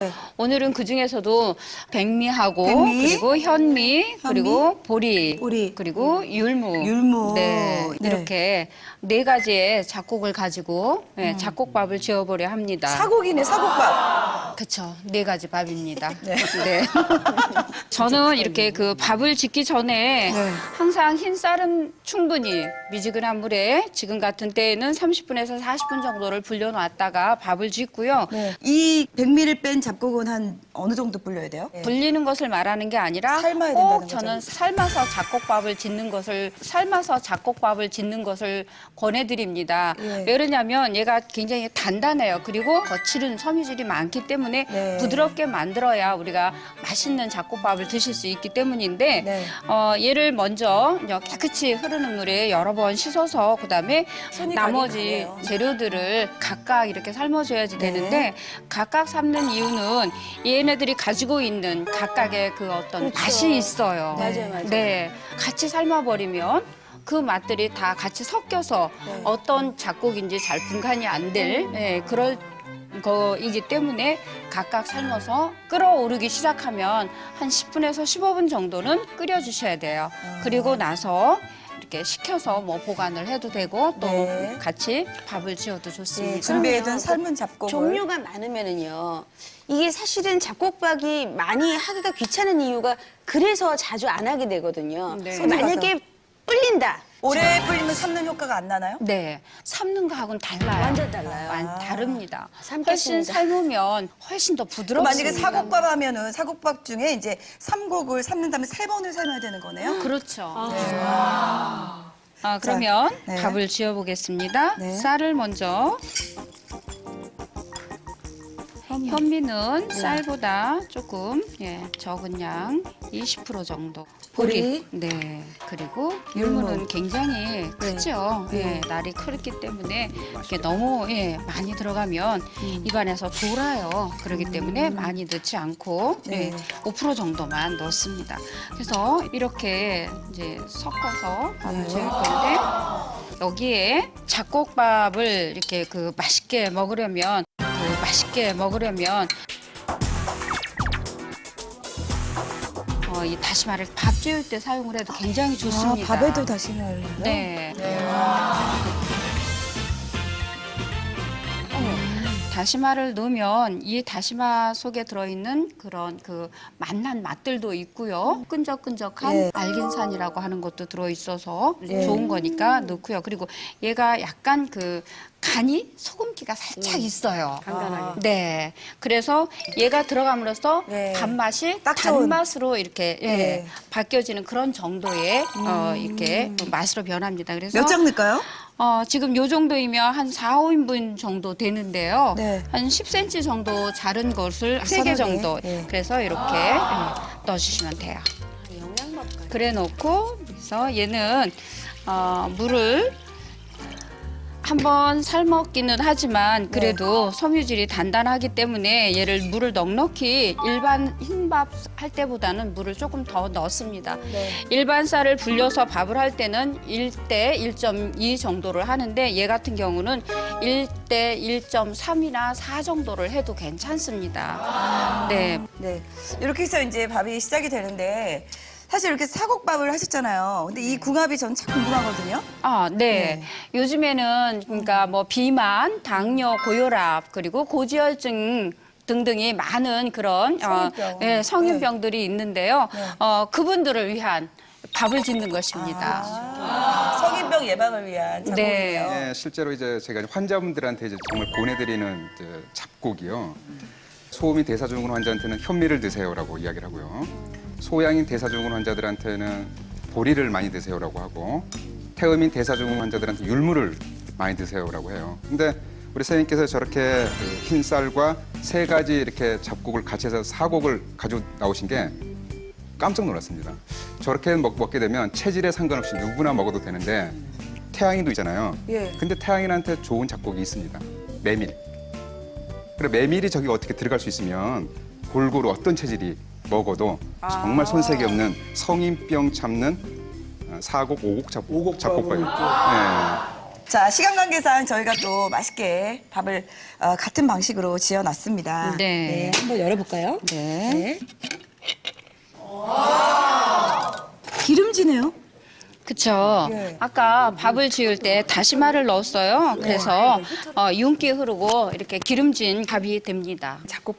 네. 오늘은 그 중에서도 백미하고 백미, 그리고 현미, 그리고 보리, 보리, 그리고 율무. 율무. 네, 네. 이렇게 네 가지의 작곡을 가지고 작곡밥을 지어보려 합니다. 사곡이네, 사곡밥. 그렇죠. 네 가지 밥입니다. 네. 네. 저는 이렇게 그 밥을 짓기 전에 네. 항상 흰 쌀은 충분히 미지근한 물에 지금 같은 때에는 30분에서 40분 정도를 불려놨다가 밥을 짓고요. 네. 이 백미를 뺀 잡곡은 한 어느 정도 불려야 돼요? 네. 불리는 것을 말하는 게 아니라 삶아야 꼭 된다는 저는 거죠? 삶아서 작곡밥을 짓는 것을 권해드립니다. 예. 왜 그러냐면 얘가 굉장히 단단해요. 그리고 거칠은 섬유질이 많기 때문에 네. 부드럽게 만들어야 우리가 맛있는 작곡밥을 드실 수 있기 때문인데 네. 얘를 먼저 깨끗이 흐르는 물에 여러 번 씻어서 그다음에 손이 나머지 가네요. 재료들을 각각 이렇게 삶아줘야지 네. 되는데 각각 삶는 이유는 얘네들이 가지고 있는 각각의 그 어떤 맛이 있어요. 맞아요, 맞아요. 네, 같이 삶아버리면 그 맛들이 다 같이 섞여서 네. 어떤 작곡인지 잘 분간이 안 될 그럴 거이기 때문에 각각 삶아서 끓어오르기 시작하면 한 10분에서 15분 정도는 끓여주셔야 돼요. 그리고 나서 이렇게 식혀서 뭐 보관을 해도 되고 또 네. 같이 밥을 지어도 좋습니다. 예, 준비해둔 삶은 잡곡을. 종류가 많으면은요. 이게 사실은 잡곡밥이 많이 하기가 귀찮은 이유가 그래서 자주 안 하게 되거든요. 네. 손이 만약에 불린다. 오래 불리면 삶는 효과가 안 나나요? 네, 삶는 거하고는 달라요. 완전 달라요. 다릅니다. 삶겠습니다. 훨씬 삶으면 훨씬 더 부드럽습니다. 만약에 사곡밥 하면은 사곡밥 중에 이제 삼곡을 삶는 다음에 3번을 삶아야 되는 거네요? 그렇죠. 아. 그러면 네. 밥을 지어보겠습니다. 네. 쌀을 먼저. 현미는 쌀보다 조금 적은 양 20% 정도. 보리. 네. 그리고 율무는 굉장히 크죠. 네. 날이 크기 때문에 이렇게 너무 많이 들어가면 입안에서 돌아요. 그렇기 때문에 많이 넣지 않고 네. 5% 정도만 넣습니다. 그래서 이렇게 이제 섞어서 밥을 네. 지을 건데 여기에 잡곡밥을 이렇게 맛있게 먹으려면 이 다시마를 밥 지을 때 사용을 해도 굉장히 좋습니다. 아, 밥에도 다시마를 넣어요? 네. 다시마를 넣으면 이 다시마 속에 들어있는 그런 맛난 맛들도 있고요. 끈적끈적한 네. 알긴산이라고 하는 것도 들어있어서 네. 좋은 거니까 넣고요. 그리고 얘가 약간 간이 소금기가 살짝 있어요. 간간하게. 네. 그래서 얘가 들어감으로써 네. 단맛이 딱 좋은. 단맛으로 이렇게 네. 바뀌어지는 그런 정도의 이렇게 맛으로 변합니다. 그래서 몇 장 넣을까요? 지금 요 정도이면 한 4, 5인분 정도 되는데요. 네. 한 10cm 정도 자른 것을 3개 서너 개. 정도. 네. 그래서 이렇게 넣어주시면 돼요. 영양밥까지. 그래 놓고 그래서 얘는 물을 한번 삶았기는 하지만 그래도 섬유질이 단단하기 때문에 얘를 물을 넉넉히 일반 흰밥 할 때보다는 물을 조금 더 넣습니다. 네. 일반 쌀을 불려서 밥을 할 때는 1대 1.2 정도를 하는데 얘 같은 경우는 1대 1.3이나 4 정도를 해도 괜찮습니다. 네. 네. 이렇게 해서 이제 밥이 시작이 되는데 사실 이렇게 사곡밥을 하셨잖아요. 근데 이 궁합이 전 참 궁금하거든요. 네. 요즘에는 그러니까 뭐 비만, 당뇨, 고혈압 그리고 고지혈증 등등이 많은 그런 성인병. 성인병들이 있는데요. 네. 그분들을 위한 밥을 짓는 것입니다. 성인병 예방을 위한 작곡이네요. 네, 실제로 이제 제가 환자분들한테 이제 정말 보내드리는 이제 잡곡이요. 소음인 대사증후군 환자한테는 현미를 드세요라고 이야기를 하고요. 소양인 대사증후군 환자들한테는 보리를 많이 드세요라고 하고 태음인 대사증후군 환자들한테 율무를 많이 드세요라고 해요. 근데 우리 선생님께서 저렇게 흰 쌀과 3가지 이렇게 잡곡을 같이 해서 4곡을 가지고 나오신 게 깜짝 놀랐습니다. 저렇게 먹게 되면 체질에 상관없이 누구나 먹어도 되는데 태양인도 있잖아요. 예. 근데 태양인한테 좋은 잡곡이 있습니다. 메밀. 그래 메밀이 저기 어떻게 들어갈 수 있으면 골고루 어떤 체질이 먹어도 정말 손색이 없는 성인병 참는 4곡, 5곡 잡곡밥입니다. 자, 시간 관계상 저희가 또 맛있게 밥을 같은 방식으로 지어놨습니다. 네. 한번 열어볼까요? 네. 기름지네요. 그쵸. 예. 아까 밥을 지을 때 다시마를 넣었어요. 그래서 윤기 흐르고 이렇게 기름진 밥이 됩니다. 잡곡